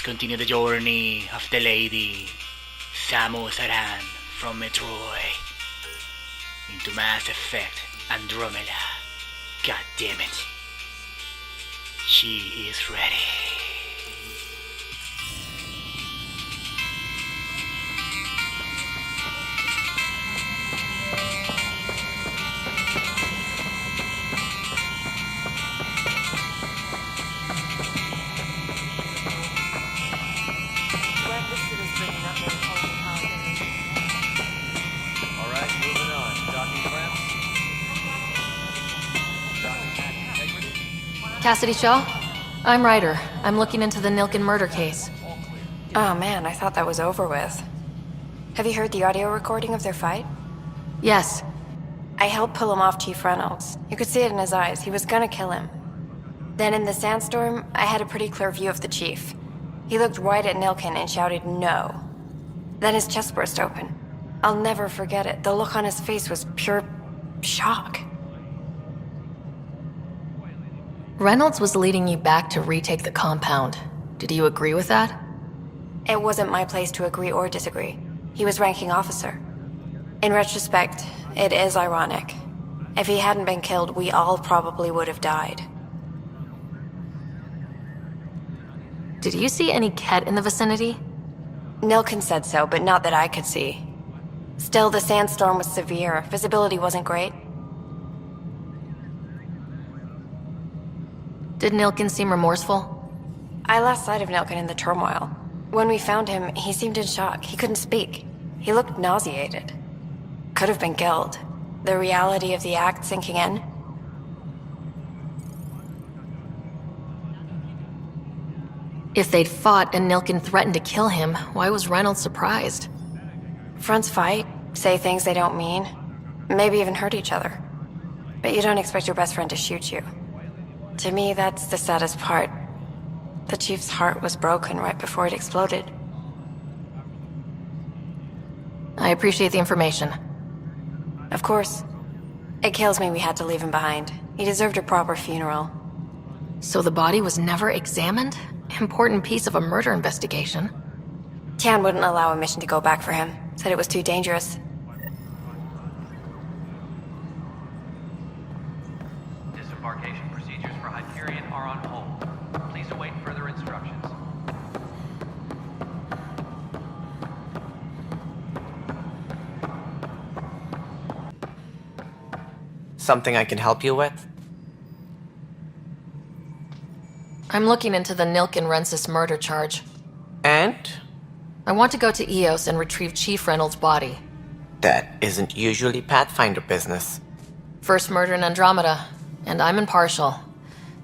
continue the journey of the lady Samus Aran from Metroid into Mass Effect Andromeda. God damn it. She is ready. Cassidy Shaw? I'm Ryder. I'm looking into the Nilken murder case. Oh man, I thought that was over with. Have you heard the audio recording of their fight? Yes. I helped pull him off Chief Reynolds. You could see it in his eyes. He was gonna kill him. Then in the sandstorm, I had a pretty clear view of the Chief. He looked right at Nilken and shouted no. Then his chest burst open. I'll never forget it. The look on his face was pure shock. Reynolds was leading you back to retake the compound. Did you agree with that? It wasn't my place to agree or disagree. He was ranking officer. In retrospect, it is ironic. If he hadn't been killed, we all probably would have died. Did you see any Ket in the vicinity? Nilken said so, but not that I could see. Still, the sandstorm was severe. Visibility wasn't great. Did Nilken seem remorseful? I lost sight of Nilken in the turmoil. When we found him, he seemed in shock. He couldn't speak. He looked nauseated. Could have been killed. The reality of the act sinking in. If they'd fought and Nilken threatened to kill him, why was Reynolds surprised? Fronts fight, say things they don't mean, maybe even hurt each other. But you don't expect your best friend to shoot you. To me, that's the saddest part. The Chief's heart was broken right before it exploded. I appreciate the information. Of course. It kills me we had to leave him behind. He deserved a proper funeral. So the body was never examined? Important piece of a murder investigation. Tian wouldn't allow a mission to go back for him. Said it was too dangerous. Disembarkation procedures for Hyperion are on hold. Please await further instructions. Something I can help you with? I'm looking into the Nilken Rensis murder charge. And? I want to go to EOS and retrieve Chief Reynolds' body. That isn't usually Pathfinder business. First murder in Andromeda, and I'm impartial.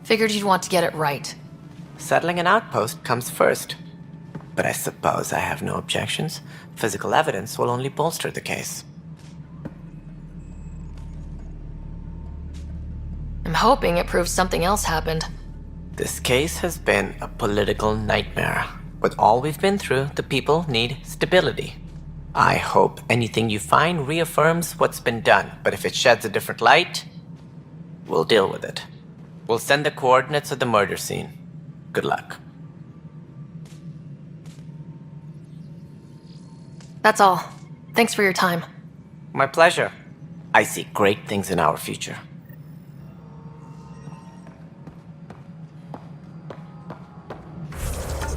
Figured you'd want to get it right. Settling an outpost comes first. But I suppose I have no objections. Physical evidence will only bolster the case. I'm hoping it proves something else happened. This case has been a political nightmare. With all we've been through, the people need stability. I hope anything you find reaffirms what's been done, but if it sheds a different light, we'll deal with it. We'll send the coordinates of the murder scene. Good luck. That's all. Thanks for your time. My pleasure. I see great things in our future.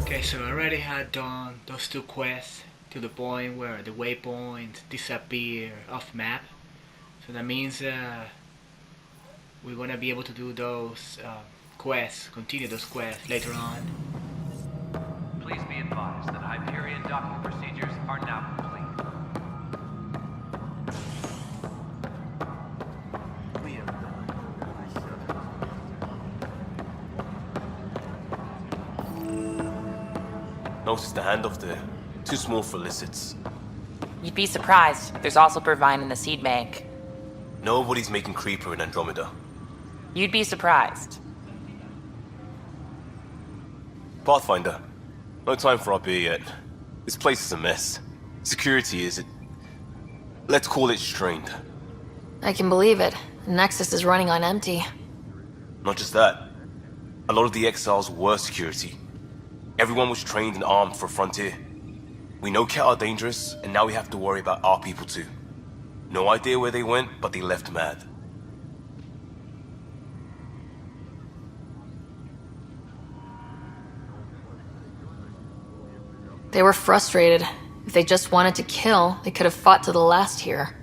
Okay, so I already had done those two quests to the point where the waypoints disappear off map. So that means we're gonna be able to do those quests, continue those quests later on. Please be advised that Hyperion docking procedures are now complete. Notice the handoff there. Too small for lizards. You'd be surprised. There's also Purvine in the seed bank. Nobody's making Creeper in Andromeda. You'd be surprised. Pathfinder, no time for our beer yet. This place is a mess. Security is... let's call it strained. I can believe it. Nexus is running on empty. Not just that. A lot of the exiles were security. Everyone was trained and armed for Frontier. We know Ket are dangerous, and now we have to worry about our people too. No idea where they went, but they left mad. They were frustrated. If they just wanted to kill, they could have fought to the last here.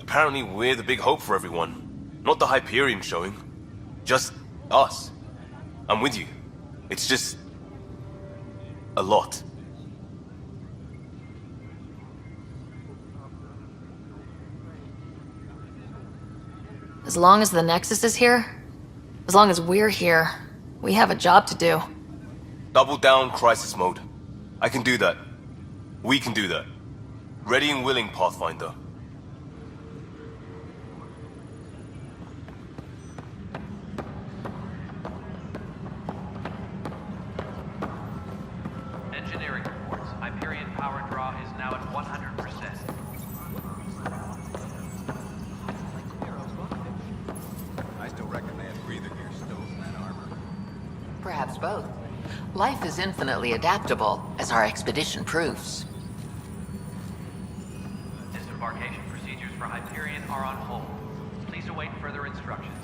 Apparently we're the big hope for everyone. Not the Hyperion showing. Just us. I'm with you. It's just... a lot. As long as the Nexus is here, as long as we're here, we have a job to do. Double down crisis mode. I can do that. We can do that. Ready and willing, Pathfinder. Engineering reports. Hyperion power draw is now at 100%. I still reckon they had breather gear stowed in that armor. Perhaps both. Life is infinitely adaptable, as our expedition proves. Disembarkation procedures for Hyperion are on hold. Please await further instructions.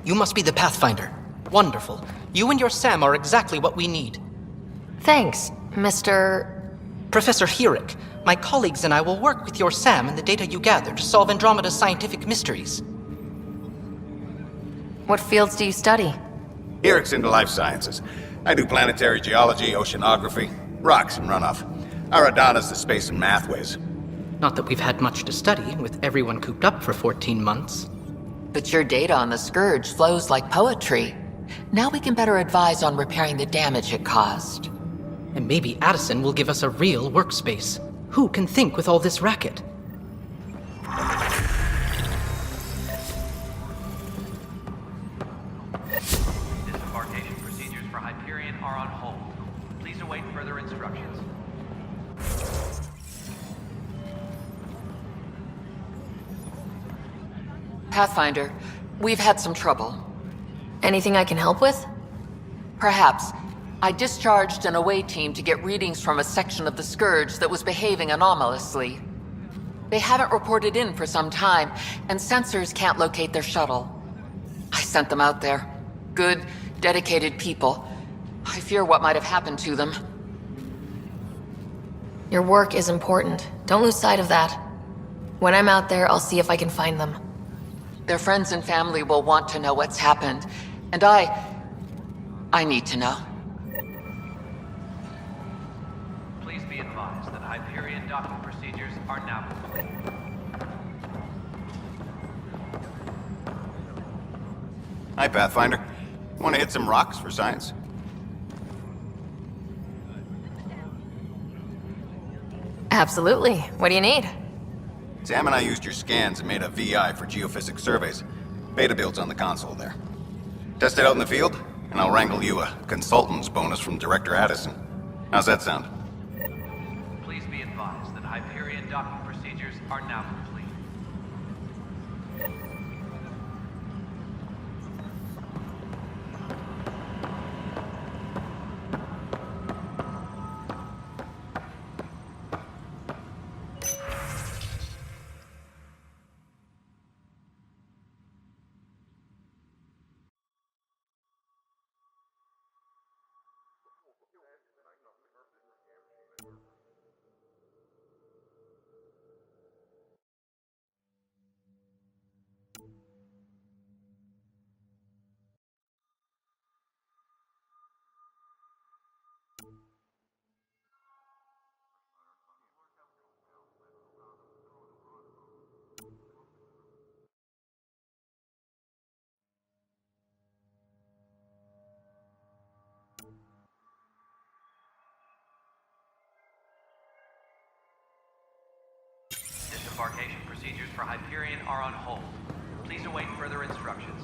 You must be the Pathfinder. Wonderful. You and your Sam are exactly what we need. Thanks, Mr. Professor Herrick, my colleagues and I will work with your Sam and the data you gather to solve Andromeda's scientific mysteries. What fields do you study? Eric's into life sciences. I do planetary geology, oceanography, rocks and runoff. Aradana's the space and math whiz. Not that we've had much to study, with everyone cooped up for 14 months. But your data on the Scourge flows like poetry. Now we can better advise on repairing the damage it caused. And maybe Addison will give us a real workspace. Who can think with all this racket? Disembarkation procedures for Hyperion are on hold. Please await further instructions. Pathfinder, we've had some trouble. Anything I can help with? Perhaps. I discharged an away team to get readings from a section of the Scourge that was behaving anomalously. They haven't reported in for some time, and sensors can't locate their shuttle. I sent them out there. Good, dedicated people. I fear what might have happened to them. Your work is important. Don't lose sight of that. When I'm out there, I'll see if I can find them. Their friends and family will want to know what's happened, and I need to know. Please be advised that Hyperion docking procedures are now complete. Hi, Pathfinder. Want to hit some rocks for science? Absolutely. What do you need? Sam and I used your scans and made a VI for geophysics surveys. Beta builds on the console there. Test it out in the field, and I'll wrangle you a consultant's bonus from Director Addison. How's that sound? Please be advised that Hyperion docking procedures are now complete. Disembarkation procedures for Hyperion are on hold. Please await further instructions.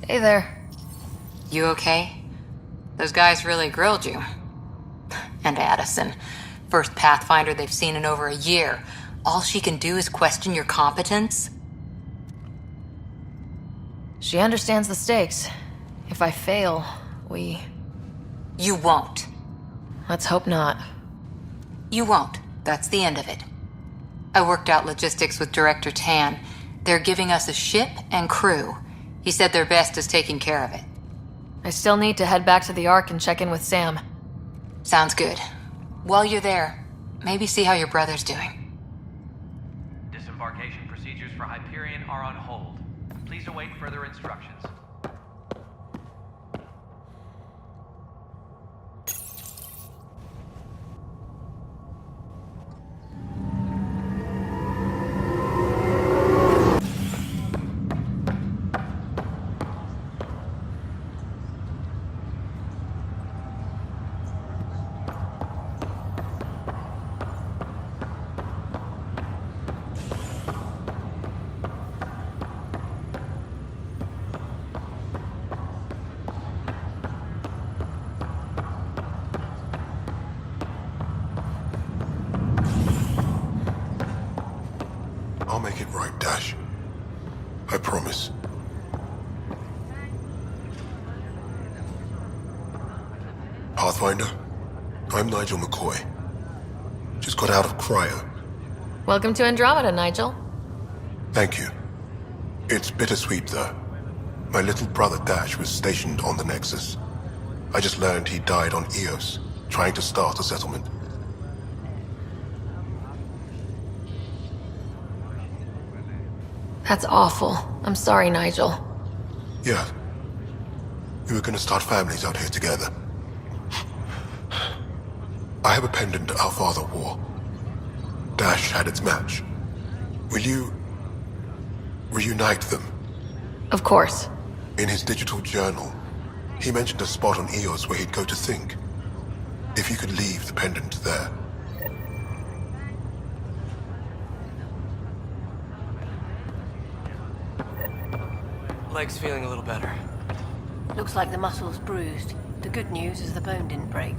Hey there. You okay? Those guys really grilled you. And Addison. First Pathfinder they've seen in over a year. All she can do is question your competence? She understands the stakes. If I fail, we... You won't. Let's hope not. You won't. That's the end of it. I worked out logistics with Director Tan. They're giving us a ship and crew. He said their best is taking care of it. I still need to head back to the Ark and check in with Sam. Sounds good. While you're there, maybe see how your brother's doing. Disembarkation procedures for Hyperion are on hold. Please await further instructions. I'll make it right, Dash. I promise. Pathfinder, I'm Nigel McCoy. Just got out of cryo. Welcome to Andromeda, Nigel. Thank you. It's bittersweet, though. My little brother Dash was stationed on the Nexus. I just learned he died on Eos, trying to start a settlement. That's awful. I'm sorry, Nigel. Yeah. We were gonna start families out here together. I have a pendant our father wore. Dash had its match. Will you... reunite them? Of course. In his digital journal, he mentioned a spot on Eos where he'd go to think. If you could leave the pendant there. Leg's feeling a little better. Looks like the muscle's bruised. The good news is the bone didn't break.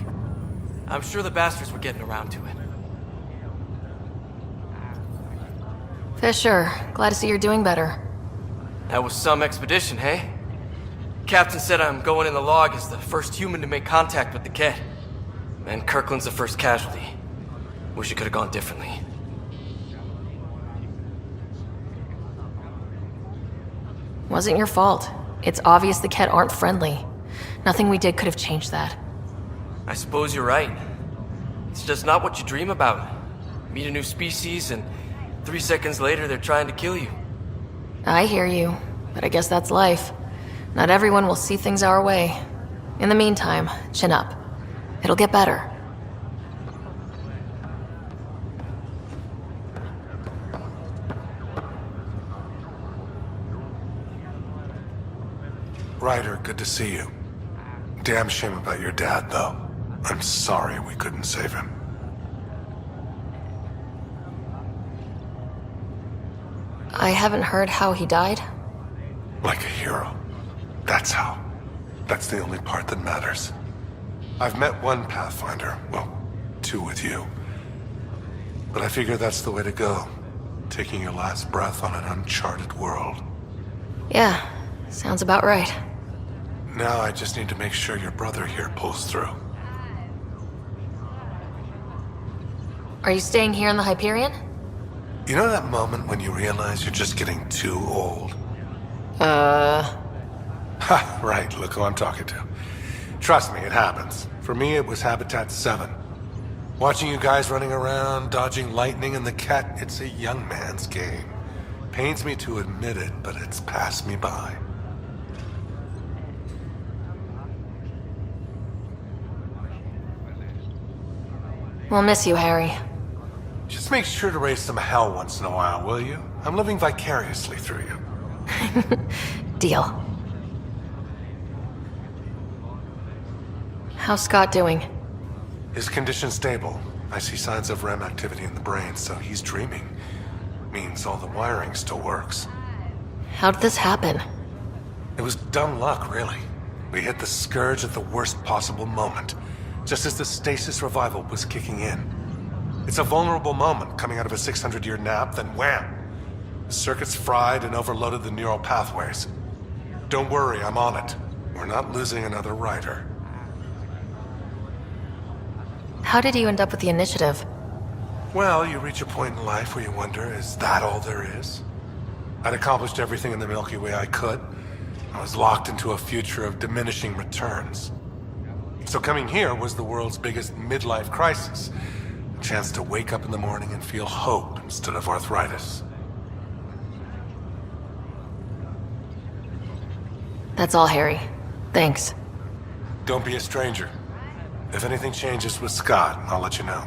I'm sure the bastards were getting around to it. Fisher, glad to see you're doing better. That was some expedition, hey? Captain said I'm going in the log as the first human to make contact with the Ket. And Kirkland's the first casualty. Wish it could have gone differently. Wasn't your fault. It's obvious the Ket aren't friendly. Nothing we did could have changed that. I suppose you're right. It's just not what you dream about. Meet a new species and 3 seconds later they're trying to kill you. I hear you, but I guess that's life. Not everyone will see things our way. In the meantime, chin up. It'll get better. Ryder, good to see you. Damn shame about your dad, though. I'm sorry we couldn't save him. I haven't heard how he died. Like a hero. That's how. That's the only part that matters. I've met one Pathfinder. Well, 2 with you. But I figure that's the way to go. Taking your last breath on an uncharted world. Yeah, sounds about right. Now I just need to make sure your brother here pulls through. Are you staying here in the Hyperion? You know that moment when you realize you're just getting too old? Ha, right, look who I'm talking to. Trust me, it happens. For me, it was Habitat 7. Watching you guys running around, dodging lightning and the Ket, it's a young man's game. Pains me to admit it, but it's passed me by. We'll miss you, Harry. Just make sure to raise some hell once in a while, will you? I'm living vicariously through you. Deal. How's Scott doing? His condition's stable. I see signs of REM activity in the brain, so he's dreaming. Means all the wiring still works. How did this happen? It was dumb luck, really. We hit the Scourge at the worst possible moment, just as the stasis revival was kicking in. It's a vulnerable moment coming out of a 600-year nap, then wham! The circuits fried and overloaded the neural pathways. Don't worry, I'm on it. We're not losing another rider. How did you end up with the initiative? Well, you reach a point in life where you wonder, is that all there is? I'd accomplished everything in the Milky Way I could. I was locked into a future of diminishing returns. So coming here was the world's biggest midlife crisis. A chance to wake up in the morning and feel hope instead of arthritis. That's all, Harry. Thanks. Don't be a stranger. If anything changes with Scott, I'll let you know.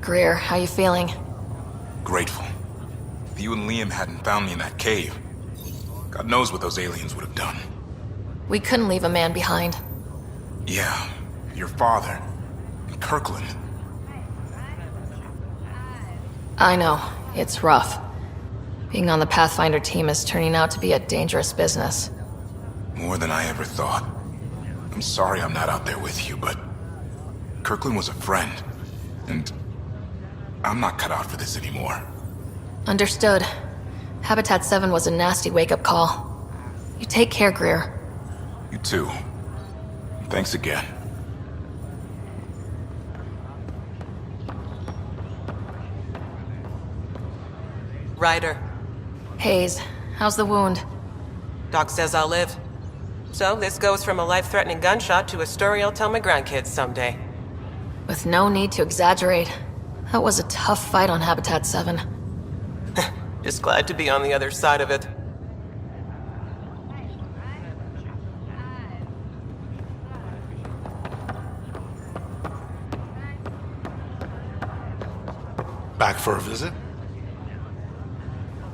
Greer, how you feeling? Grateful. If you and Liam hadn't found me in that cave, God knows what those aliens would have done. We couldn't leave a man behind. Yeah, your father. And Kirkland. I know. It's rough. Being on the Pathfinder team is turning out to be a dangerous business. More than I ever thought. I'm sorry I'm not out there with you, but Kirkland was a friend. And I'm not cut out for this anymore. Understood. Habitat 7 was a nasty wake-up call. You take care, Greer. You too. Thanks again. Ryder. Hayes, how's the wound? Doc says I'll live. So this goes from a life-threatening gunshot to a story I'll tell my grandkids someday. With no need to exaggerate. That was a tough fight on Habitat 7. Just glad to be on the other side of it. Back for a visit?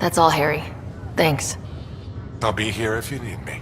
That's all, Harry. Thanks. I'll be here if you need me.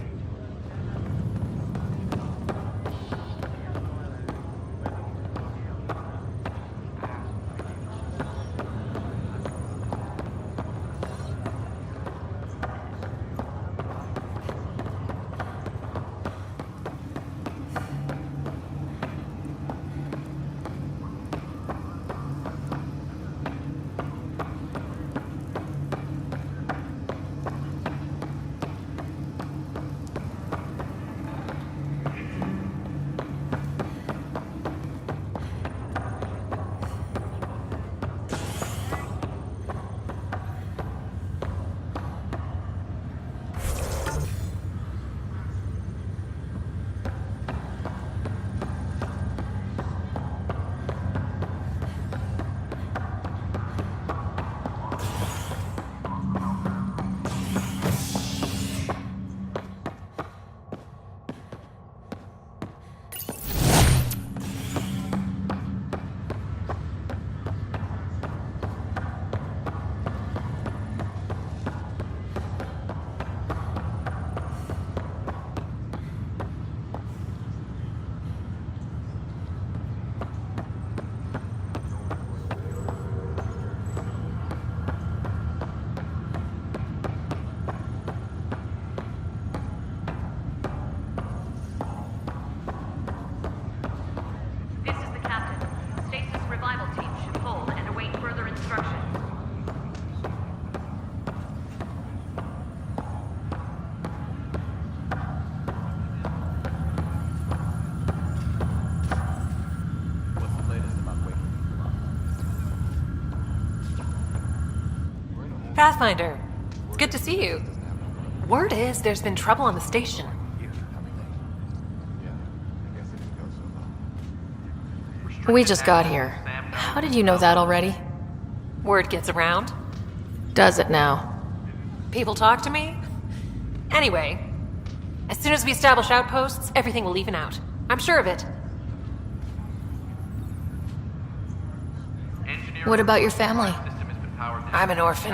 Pathfinder, it's good to see you. Word is there's been trouble on the station. We just got here. How did you know that already? Word gets around. Does it now? People talk to me? Anyway, as soon as we establish outposts, everything will even out. I'm sure of it. What about your family? I'm an orphan.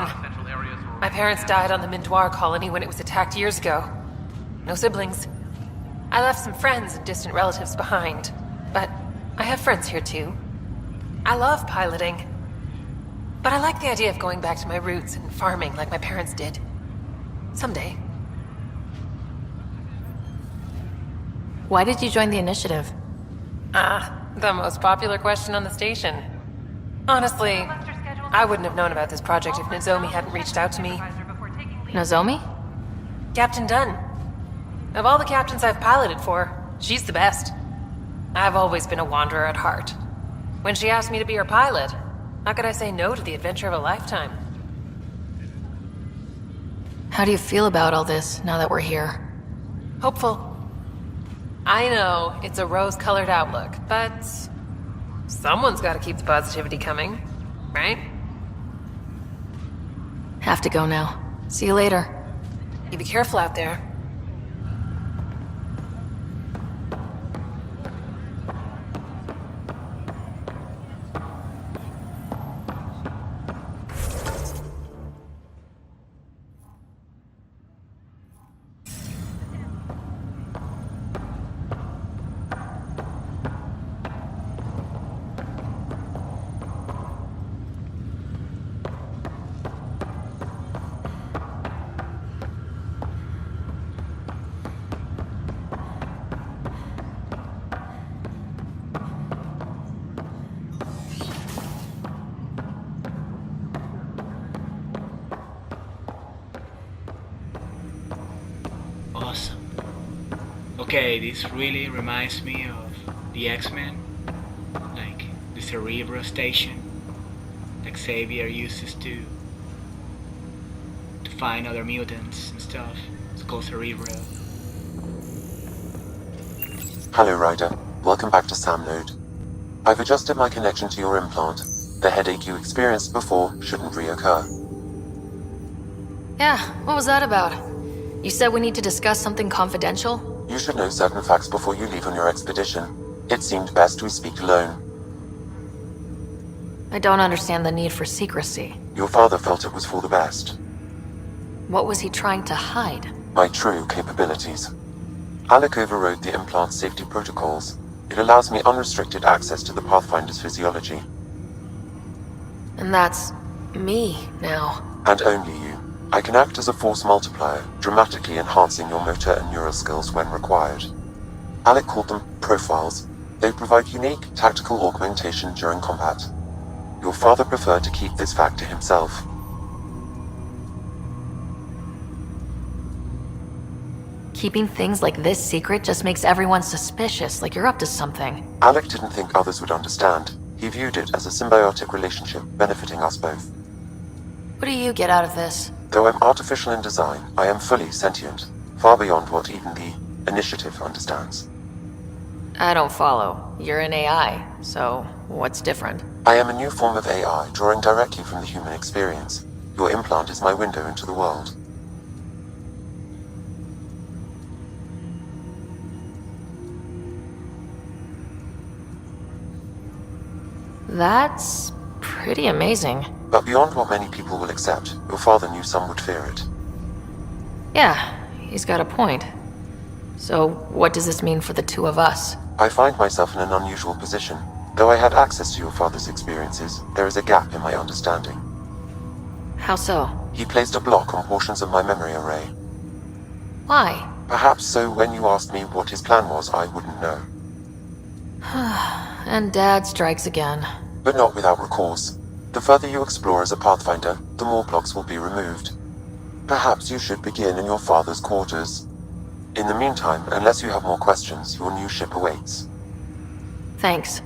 My parents died on the Mindoir colony when it was attacked years ago. No siblings. I left some friends and distant relatives behind, but I have friends here too. I love piloting, but I like the idea of going back to my roots and farming like my parents did. Someday. Why did you join the initiative? The most popular question on the station. Honestly, I wouldn't have known about this project if Nozomi hadn't reached out to me. Nozomi? Captain Dunn. Of all the captains I've piloted for, she's the best. I've always been a wanderer at heart. When she asked me to be her pilot, how could I say no to the adventure of a lifetime? How do you feel about all this now that we're here? Hopeful. I know, it's a rose-colored outlook, but someone's gotta keep the positivity coming, right? Have to go now. See you later. You be careful out there. Awesome. Okay, this really reminds me of the X-Men, like the Cerebro station that Xavier uses to find other mutants and stuff. It's called Cerebro. Hello, Ryder. Welcome back to Sam Node. I've adjusted my connection to your implant. The headache you experienced before shouldn't reoccur. Yeah, what was that about? You said we need to discuss something confidential? You should know certain facts before you leave on your expedition. It seemed best we speak alone. I don't understand the need for secrecy. Your father felt it was for the best. What was he trying to hide? My true capabilities. Alec overrode the implant's safety protocols. It allows me unrestricted access to the Pathfinder's physiology. And that's me now. And only you. I can act as a force multiplier, dramatically enhancing your motor and neural skills when required. Alec called them profiles. They provide unique tactical augmentation during combat. Your father preferred to keep this fact to himself. Keeping things like this secret just makes everyone suspicious, like you're up to something. Alec didn't think others would understand. He viewed it as a symbiotic relationship, benefiting us both. What do you get out of this? Though I'm artificial in design, I am fully sentient, far beyond what even the Initiative understands. I don't follow. You're an AI, so what's different? I am a new form of AI, drawing directly from the human experience. Your implant is my window into the world. That's pretty amazing. But beyond what many people will accept, your father knew some would fear it. Yeah, he's got a point. So, what does this mean for the two of us? I find myself in an unusual position. Though I had access to your father's experiences, there is a gap in my understanding. How so? He placed a block on portions of my memory array. Why? Perhaps so when you asked me what his plan was, I wouldn't know. And Dad strikes again. But not without recourse. The further you explore as a Pathfinder, the more blocks will be removed. Perhaps you should begin in your father's quarters. In the meantime, unless you have more questions, your new ship awaits. Thanks.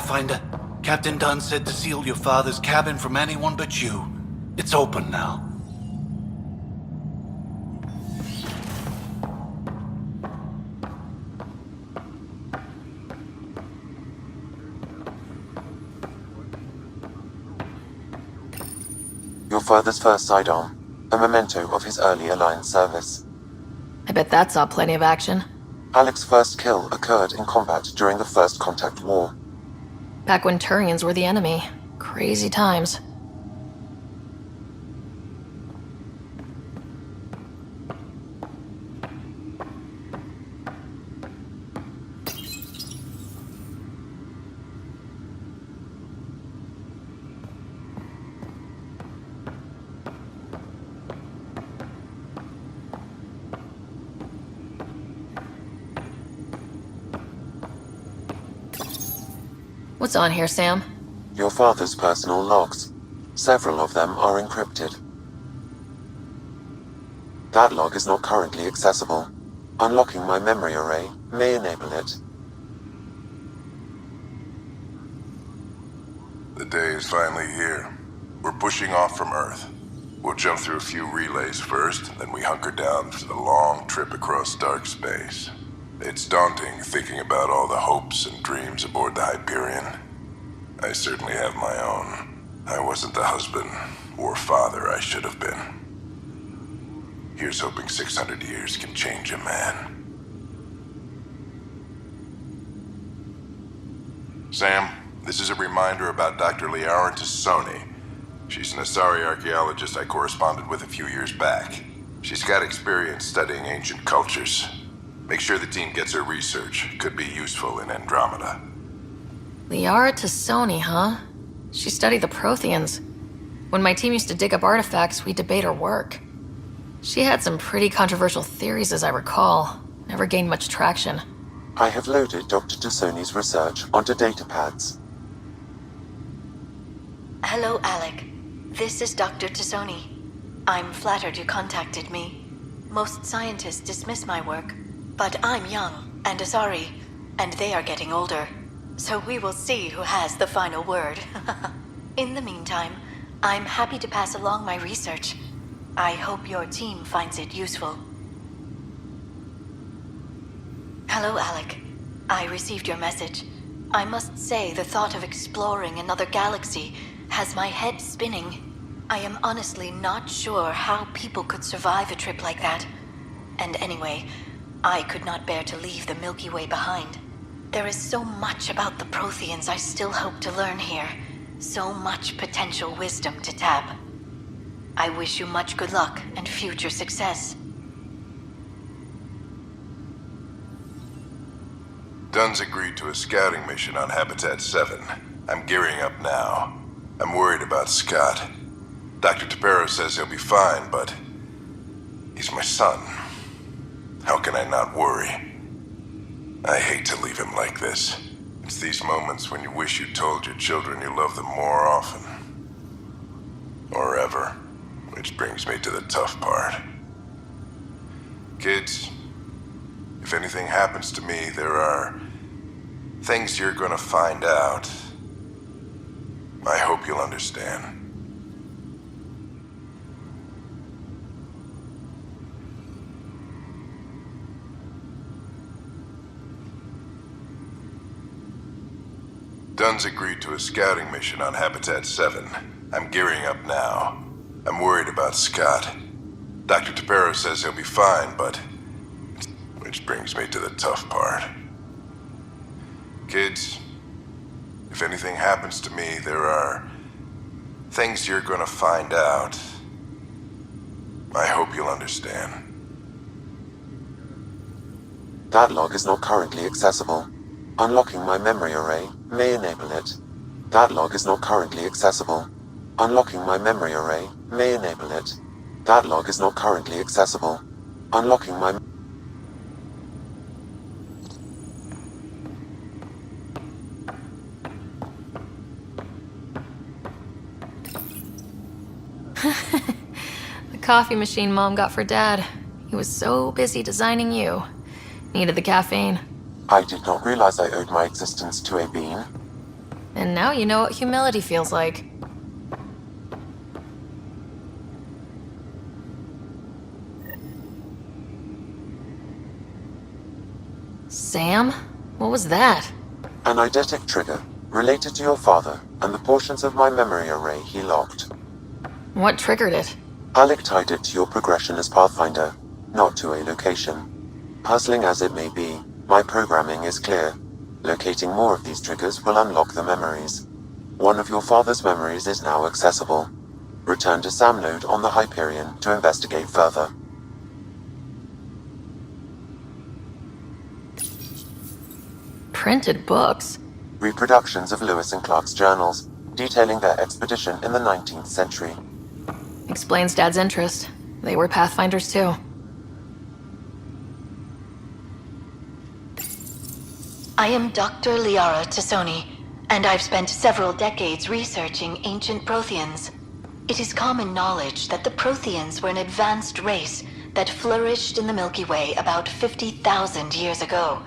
Pathfinder. Captain Dunn said to seal your father's cabin from anyone but you. It's open now. Your father's first sidearm, a memento of his early Alliance service. I bet that saw plenty of action. Alec's first kill occurred in combat during the First Contact War. Back when Turians were the enemy. Crazy times. What's on here, Sam? Your father's personal logs. Several of them are encrypted. That log is not currently accessible. Unlocking my memory array may enable it. The day is finally here. We're pushing off from Earth. We'll jump through a few relays first, then we hunker down for the long trip across dark space. It's daunting thinking about all the hopes and dreams aboard the Hyperion. I certainly have my own. I wasn't the husband or father I should have been. Here's hoping 600 years can change a man. Sam, this is a reminder about Dr. Liara Tassoni. She's an Asari archaeologist I corresponded with a few years back. She's got experience studying ancient cultures. Make sure the team gets her research. Could be useful in Andromeda. Liara Tassoni, huh? She studied the Protheans. When my team used to dig up artifacts, we'd debate her work. She had some pretty controversial theories, as I recall. Never gained much traction. I have loaded Dr. Tassoni's research onto datapads. Hello, Alec. This is Dr. Tassoni. I'm flattered you contacted me. Most scientists dismiss my work, but I'm young and Asari, and they are getting older. So we will see who has the final word. In the meantime, I'm happy to pass along my research. I hope your team finds it useful. Hello, Alec. I received your message. I must say the thought of exploring another galaxy has my head spinning. I am honestly not sure how people could survive a trip like that. And anyway, I could not bear to leave the Milky Way behind. There is so much about the Protheans I still hope to learn here. So much potential wisdom to tap. I wish you much good luck and future success. Dunn's agreed to a scouting mission on Habitat 7. I'm gearing up now. I'm worried about Scott. Dr. Tapero says he'll be fine, but he's my son. How can I not worry? I hate to leave him like this. It's these moments when you wish you told your children you love them more often. Or ever. Which brings me to the tough part. Kids, if anything happens to me, there are things you're gonna find out. I hope you'll understand. Dunn's agreed to a scouting mission on Habitat 7. I'm gearing up now. I'm worried about Scott. Dr. Tapero says he'll be fine, but... Which brings me to the tough part. Kids, if anything happens to me, there are things you're gonna find out. I hope you'll understand. That log is not currently accessible. Unlocking my memory array may enable it. That log is not currently accessible. Unlocking my memory array may enable it. That log is not currently accessible. Unlocking my... The coffee machine Mom got for Dad. He was so busy designing you. Needed the caffeine. I did not realize I owed my existence to a bean. And now you know what humility feels like. Sam? What was that? An eidetic trigger, related to your father, and the portions of my memory array he locked. What triggered it? Alec tied it to your progression as Pathfinder, not to a location. Puzzling as it may be, my programming is clear. Locating more of these triggers will unlock the memories. One of your father's memories is now accessible. Return to Sam Node on the Hyperion to investigate further. Printed books? Reproductions of Lewis and Clark's journals, detailing their expedition in the 19th century. Explains Dad's interest. They were Pathfinders too. I am Dr. Liara Tassoni, and I've spent several decades researching ancient Protheans. It is common knowledge that the Protheans were an advanced race that flourished in the Milky Way about 50,000 years ago,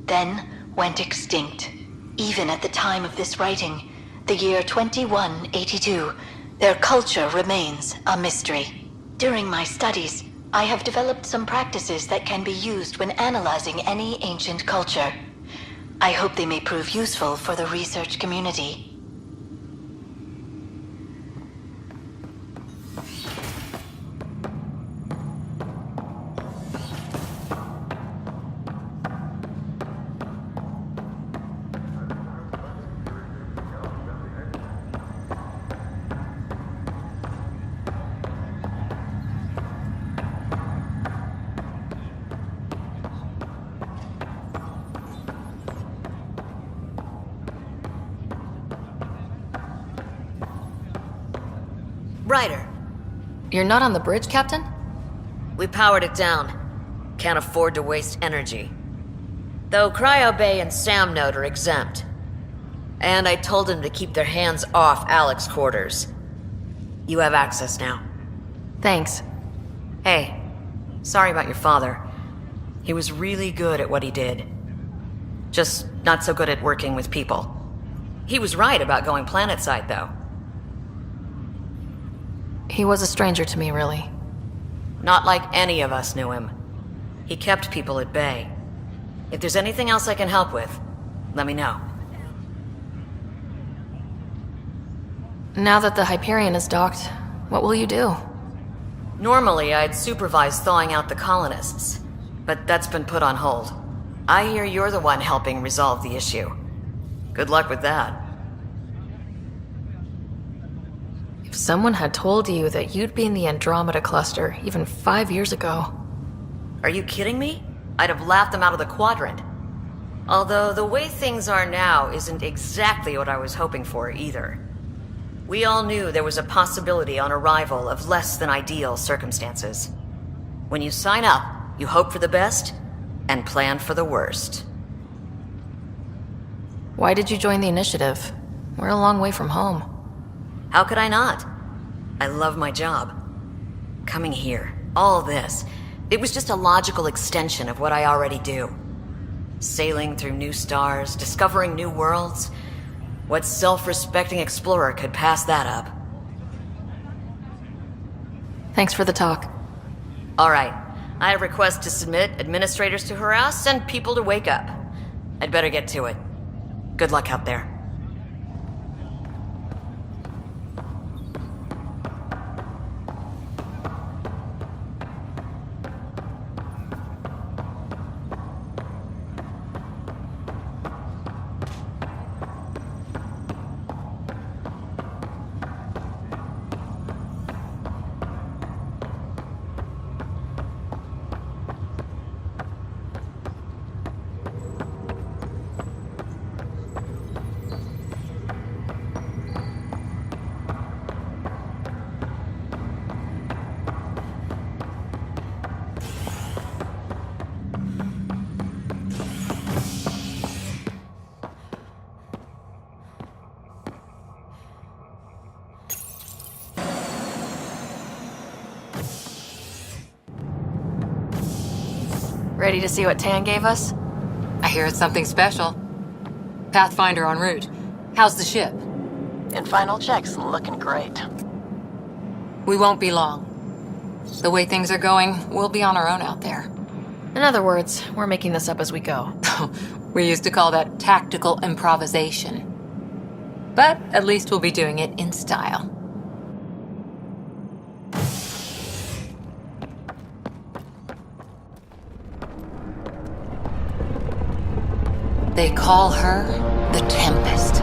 then went extinct. Even at the time of this writing, the year 2182, their culture remains a mystery. During my studies, I have developed some practices that can be used when analyzing any ancient culture. I hope they may prove useful for the research community. Ryder. You're not on the bridge, Captain? We powered it down. Can't afford to waste energy. Though Cryo Bay and Sam Node are exempt. And I told them to keep their hands off Alec's quarters. You have access now. Thanks. Hey, sorry about your father. He was really good at what he did. Just not so good at working with people. He was right about going planetside, though. He was a stranger to me, really. Not like any of us knew him. He kept people at bay. If there's anything else I can help with, let me know. Now that the Hyperion is docked, what will you do? Normally, I'd supervise thawing out the colonists, but that's been put on hold. I hear you're the one helping resolve the issue. Good luck with that. If someone had told you that you'd be in the Andromeda cluster even 5 years ago... Are you kidding me? I'd have laughed them out of the quadrant. Although the way things are now isn't exactly what I was hoping for either. We all knew there was a possibility on arrival of less than ideal circumstances. When you sign up, you hope for the best and plan for the worst. Why did you join the initiative? We're a long way from home. How could I not? I love my job. Coming here, all this, it was just a logical extension of what I already do. Sailing through new stars, discovering new worlds. What self-respecting explorer could pass that up? Thanks for the talk. All right. I request to submit administrators to harass and people to wake up. I'd better get to it. Good luck out there. Ready to see what Tan gave us? I hear it's something special. Pathfinder en route. How's the ship? In final checks, looking great. We won't be long. The way things are going, we'll be on our own out there. In other words, we're making this up as we go. We used to call that tactical improvisation. But at least we'll be doing it in style. They call her the Tempest.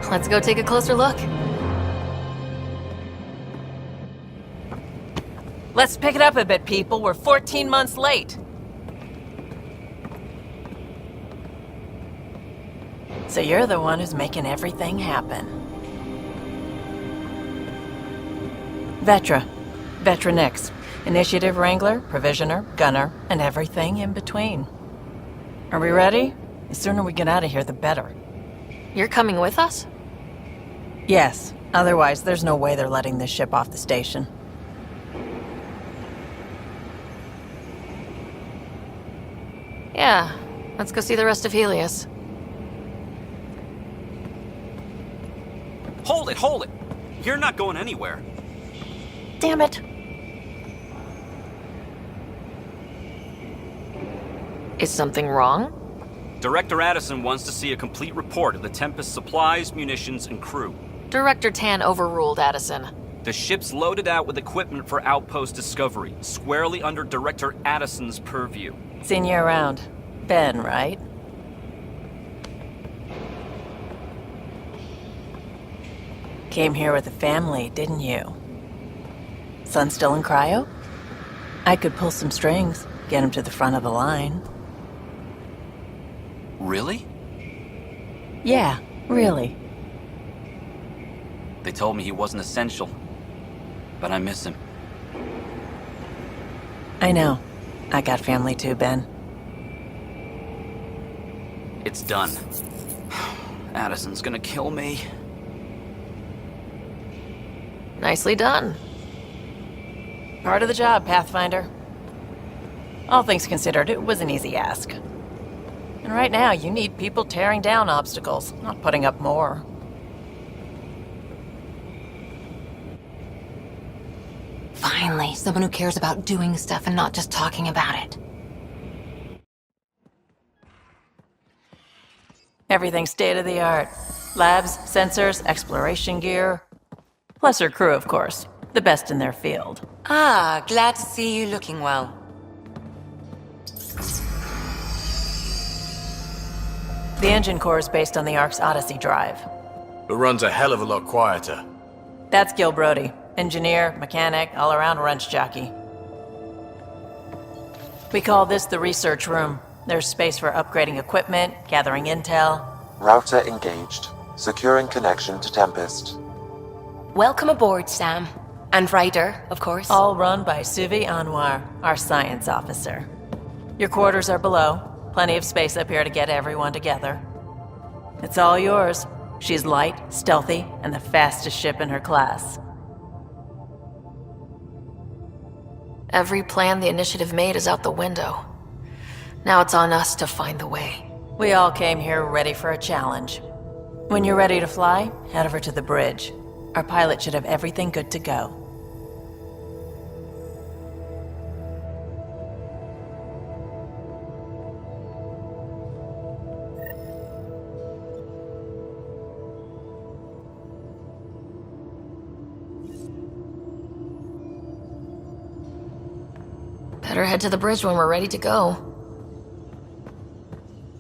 Let's go take a closer look. Let's pick it up a bit, people. We're 14 months late. So you're the one who's making everything happen. Vetra. Vetronix. Initiative Wrangler, Provisioner, Gunner, and everything in between. Are we ready? The sooner we get out of here, the better. You're coming with us? Yes. Otherwise, there's no way they're letting this ship off the station. Yeah. Let's go see the rest of Helios. Hold it, hold it! You're not going anywhere. Damn it. Is something wrong? Director Addison wants to see a complete report of the Tempest's supplies, munitions, and crew. Director Tan overruled Addison. The ship's loaded out with equipment for outpost discovery, squarely under Director Addison's purview. Seen you around. Ben, right? Came here with a family, didn't you? Son still in cryo? I could pull some strings, get him to the front of the line. Really? Yeah, really. They told me he wasn't essential, but I miss him. I know. I got family too, Ben. It's done. Addison's gonna kill me. Nicely done. Part of the job, Pathfinder. All things considered, it was an easy ask. And right now, you need people tearing down obstacles, not putting up more. Finally, someone who cares about doing stuff and not just talking about it. Everything's state-of-the-art. Labs, sensors, exploration gear. Plus her crew, of course. The best in their field. Ah, glad to see you looking well. The engine core is based on the Ark's Odyssey drive. It runs a hell of a lot quieter. That's Gil Brody. Engineer, mechanic, all-around wrench jockey. We call this the research room. There's space for upgrading equipment, gathering intel. Router engaged. Securing connection to Tempest. Welcome aboard, Sam. And Ryder, of course. All run by Suvi Anwar, our science officer. Your quarters are below. Plenty of space up here to get everyone together. It's all yours. She's light, stealthy, and the fastest ship in her class. Every plan the Initiative made is out the window. Now it's on us to find the way. We all came here ready for a challenge. When you're ready to fly, head over to the bridge. Our pilot should have everything good to go. Better head to the bridge when we're ready to go.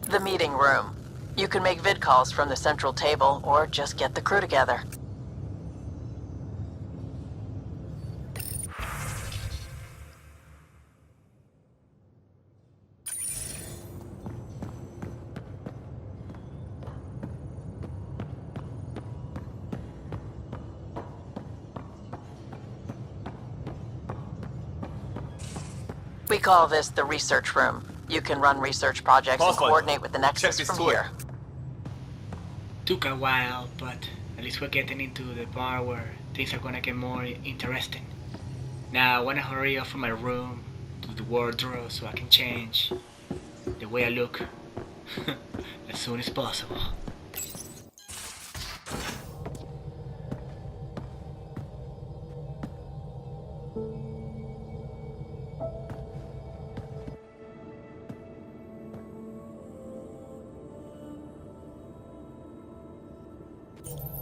The meeting room. You can make vid calls from the central table, or just get the crew together. We call this the research room. You can run research projects and Pathfinder, coordinate with the check Nexus this from toy. here. Took a while, but at least we're getting into the part where things are gonna get more interesting. Now I wanna hurry up from my room to the wardrobe so I can change the way I look as soon as possible.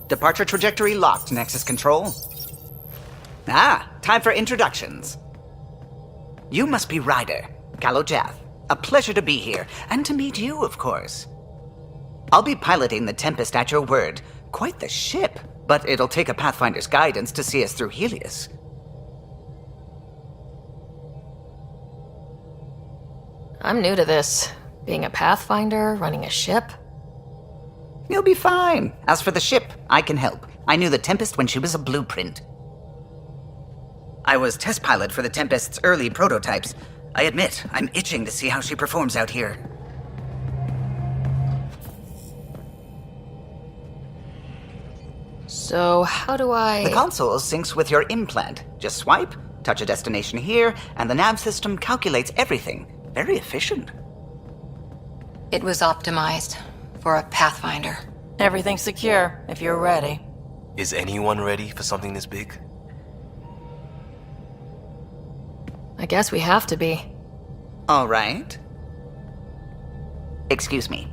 Departure trajectory locked, Nexus Control. Ah, time for introductions. You must be Ryder, Kalojath. A pleasure to be here, and to meet you, of course. I'll be piloting the Tempest at your word. Quite the ship, but it'll take a Pathfinder's guidance to see us through Helios. I'm new to this. Being a Pathfinder, running a ship. You'll be fine. As for the ship, I can help. I knew the Tempest when she was a blueprint. I was test pilot for the Tempest's early prototypes. I admit, I'm itching to see how she performs out here. So, how do I... The console syncs with your implant. Just swipe, touch a destination here, and the nav system calculates everything. Very efficient. It was optimized for a Pathfinder. Everything's secure, if you're ready. Is anyone ready for something this big? I guess we have to be. All right. Excuse me.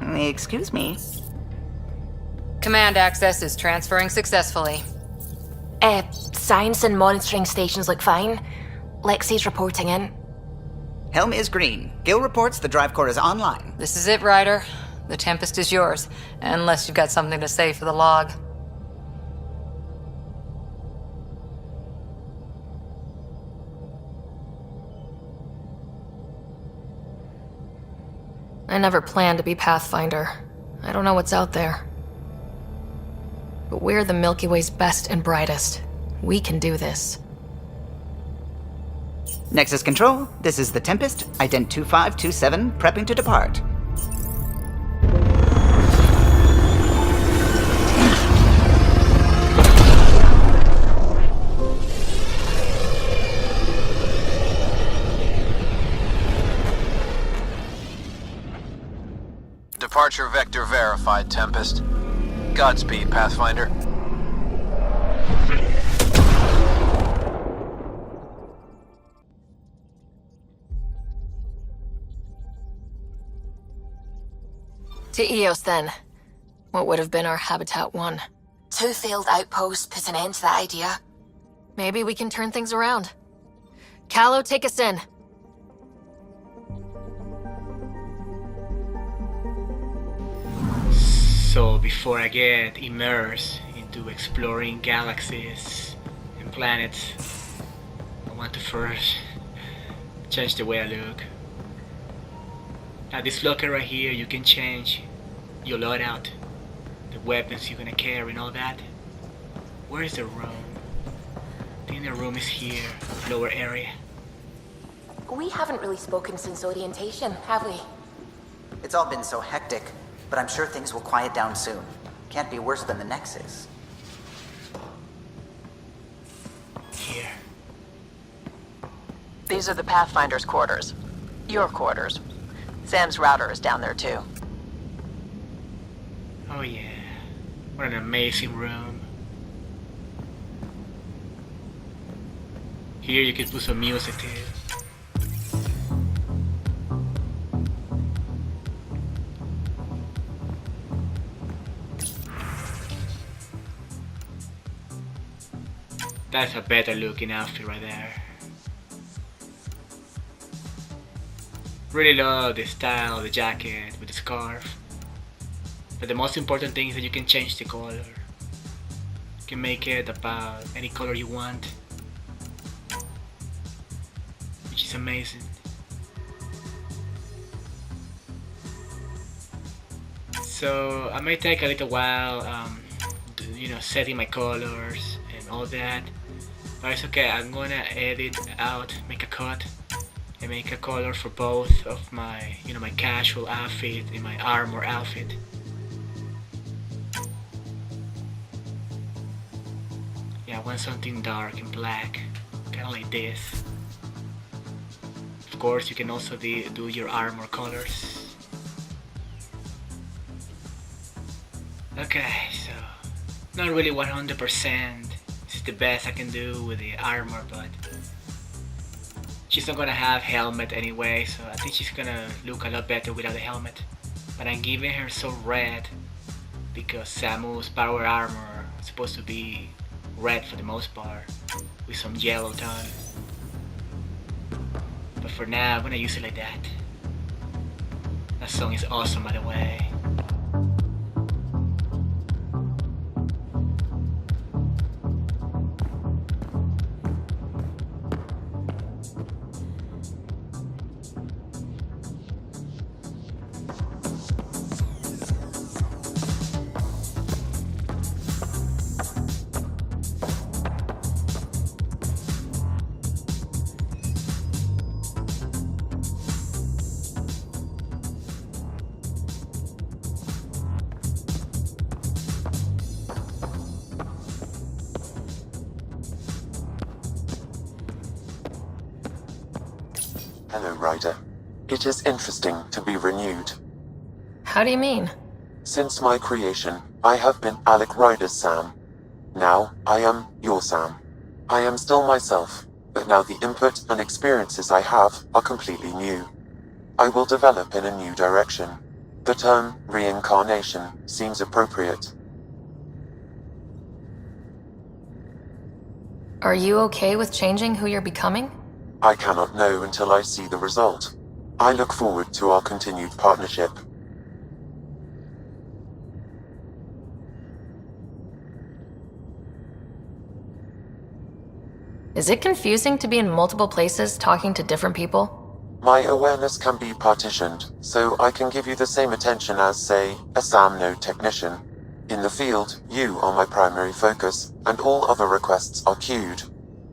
Excuse me. Command access is transferring successfully. Science and monitoring stations look fine. Lexi's reporting in. Helm is green. Gil reports the drive core is online. This is it, Ryder. The Tempest is yours, unless you've got something to say for the log. I never planned to be Pathfinder. I don't know what's out there. But we're the Milky Way's best and brightest. We can do this. Nexus Control, this is the Tempest, ident 2527, prepping to depart. Departure vector verified, Tempest. Godspeed, Pathfinder. To Eos, then. What would have been our Habitat 1? 2 failed outposts put an end to that idea. Maybe we can turn things around. Calo, take us in. So before I get immersed into exploring galaxies and planets, I want to first change the way I look. Now this locker right here, you can change your loadout, the weapons you're gonna carry and all that. Where is the room? I think the room is here, lower area. We haven't really spoken since orientation, have we? It's all been so hectic, but I'm sure things will quiet down soon. Can't be worse than the Nexus. Here. These are the Pathfinders Quarters. Your quarters. Sam's router is down there too. Oh yeah, what an amazing room. Here you can put some music too. That's a better looking outfit right there. Really love the style of the jacket with the scarf. But the most important thing is that you can change the color. You can make it about any color you want. Which is amazing. So I may take a little while, setting my colors and all that. But it's okay, I'm gonna edit out, make a cut I make a color for both of my, my casual outfit and my armor outfit. Yeah, I want something dark and black, kind of like this. Of course, you can also do your armor colors. Okay, so not really 100%. It's the best I can do with the armor, but she's not gonna have helmet anyway, so I think she's gonna look a lot better without the helmet. But I'm giving her so red because Samu's power armor is supposed to be red for the most part, with some yellow tone. But for now, I'm gonna use it like that. That song is awesome, by the way. Hello, Ryder. It is interesting to be renewed. How do you mean? Since my creation, I have been Alec Ryder's Sam. Now, I am your Sam. I am still myself, but now the input and experiences I have are completely new. I will develop in a new direction. The term reincarnation seems appropriate. Are you okay with changing who you're becoming? I cannot know until I see the result. I look forward to our continued partnership. Is it confusing to be in multiple places talking to different people? My awareness can be partitioned, so I can give you the same attention as, say, a SAM node technician. In the field, you are my primary focus, and all other requests are queued.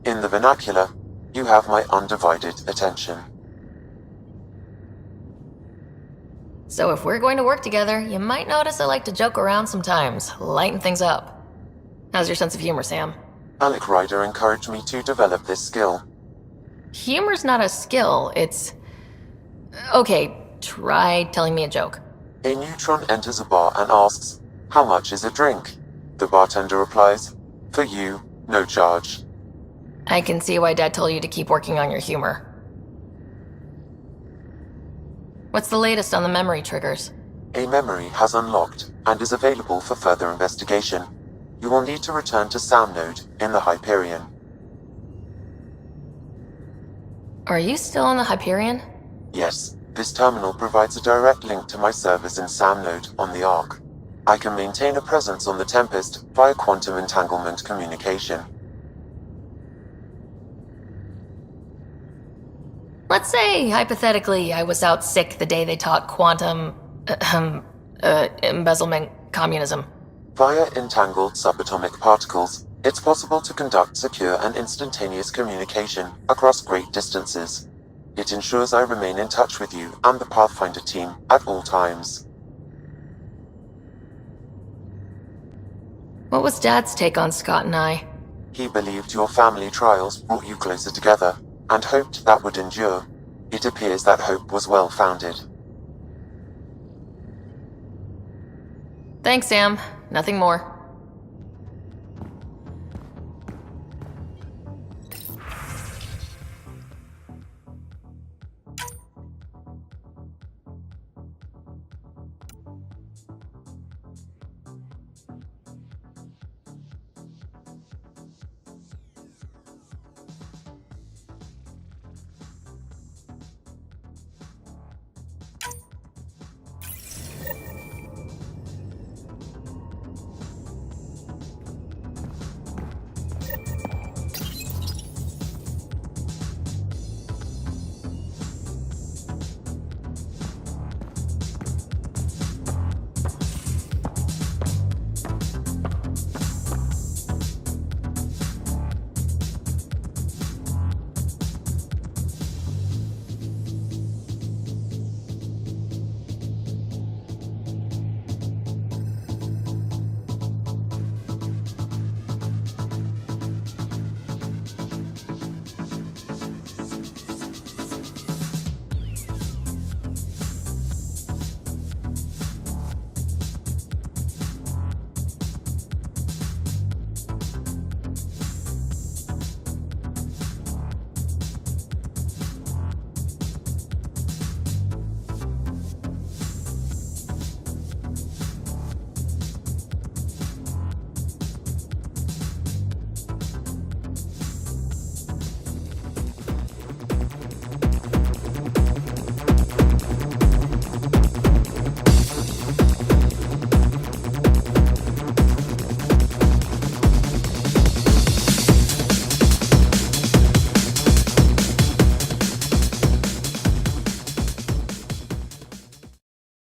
In the vernacular, you have my undivided attention. So if we're going to work together, you might notice I like to joke around sometimes, lighten things up. How's your sense of humor, Sam? Alec Ryder encouraged me to develop this skill. Humor's not a skill, it's... Okay, try telling me a joke. A neutron enters a bar and asks, "How much is a drink?" The bartender replies, "For you, no charge." I can see why Dad told you to keep working on your humor. What's the latest on the memory triggers? A memory has unlocked and is available for further investigation. You will need to return to Sam Node in the Hyperion. Are you still on the Hyperion? Yes, this terminal provides a direct link to my servers in Sam Node on the Ark. I can maintain a presence on the Tempest via quantum entanglement communication. Let's say, hypothetically, I was out sick the day they taught quantum... embezzlement communism. Via entangled subatomic particles, it's possible to conduct secure and instantaneous communication across great distances. It ensures I remain in touch with you and the Pathfinder team at all times. What was Dad's take on Scott and I? He believed your family trials brought you closer together, and hoped that would endure. It appears that hope was well-founded. Thanks, Sam. Nothing more.